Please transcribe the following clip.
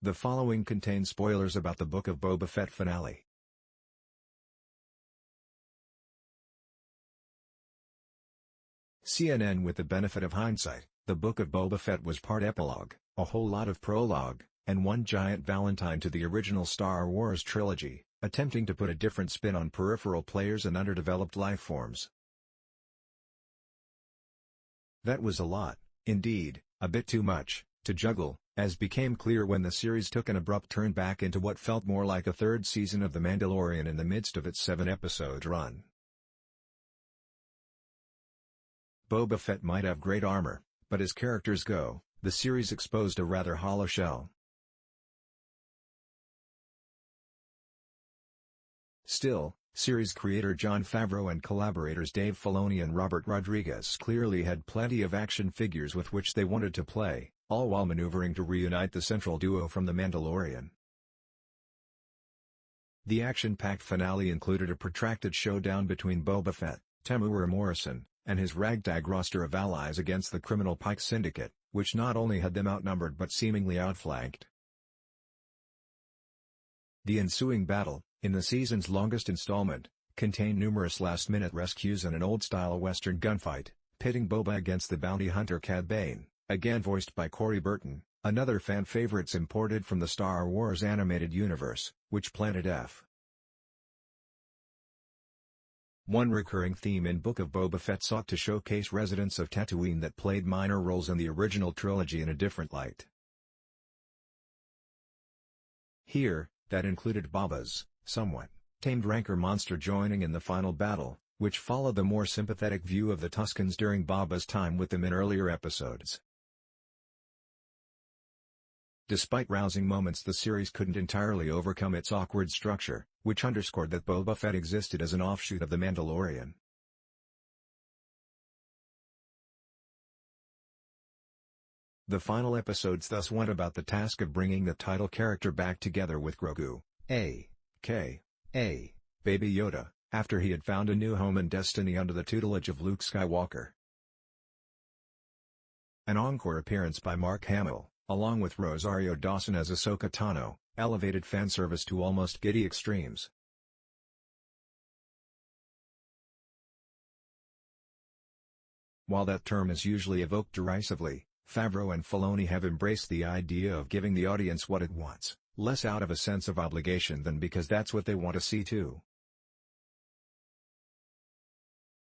The following contains spoilers about the Book of Boba Fett finale. CNN. With the benefit of hindsight, the Book of Boba Fett was part epilogue, a whole lot of prologue, and one giant valentine to the original Star Wars trilogy, attempting to put a different spin on peripheral players and underdeveloped lifeforms. That was a lot, indeed, a bit too much, to juggle, as became clear when the series took an abrupt turn back into what felt more like a third season of The Mandalorian in the midst of its 7-episode run. Boba Fett might have great armor, but as characters go, the series exposed a rather hollow shell. Still, series creator Jon Favreau and collaborators Dave Filoni and Robert Rodriguez clearly had plenty of action figures with which they wanted to play, all while maneuvering to reunite the central duo from The Mandalorian. The action-packed finale included a protracted showdown between Boba Fett, Temuera Morrison, and his ragtag roster of allies against the criminal Pike Syndicate, which not only had them outnumbered but seemingly outflanked. The ensuing battle, in the season's longest installment, contained numerous last-minute rescues and an old-style Western gunfight, pitting Boba against the bounty hunter Cad Bane, again voiced by Corey Burton, another fan favorites imported from the Star Wars animated universe, which Planet F. One recurring theme in Book of Boba Fett sought to showcase residents of Tatooine that played minor roles in the original trilogy in a different light. Here, that included Boba's somewhat tamed rancor monster joining in the final battle, which followed the more sympathetic view of the Tuskens during Boba's time with them in earlier episodes. Despite rousing moments, the series couldn't entirely overcome its awkward structure, which underscored that Boba Fett existed as an offshoot of The Mandalorian. The final episodes thus went about the task of bringing the title character back together with Grogu, a.k.a. Baby Yoda, after he had found a new home and destiny under the tutelage of Luke Skywalker. An encore appearance by Mark Hamill, along with Rosario Dawson as Ahsoka Tano, elevated fanservice to almost giddy extremes. While that term is usually evoked derisively, Favreau and Filoni have embraced the idea of giving the audience what it wants, less out of a sense of obligation than because that's what they want to see too.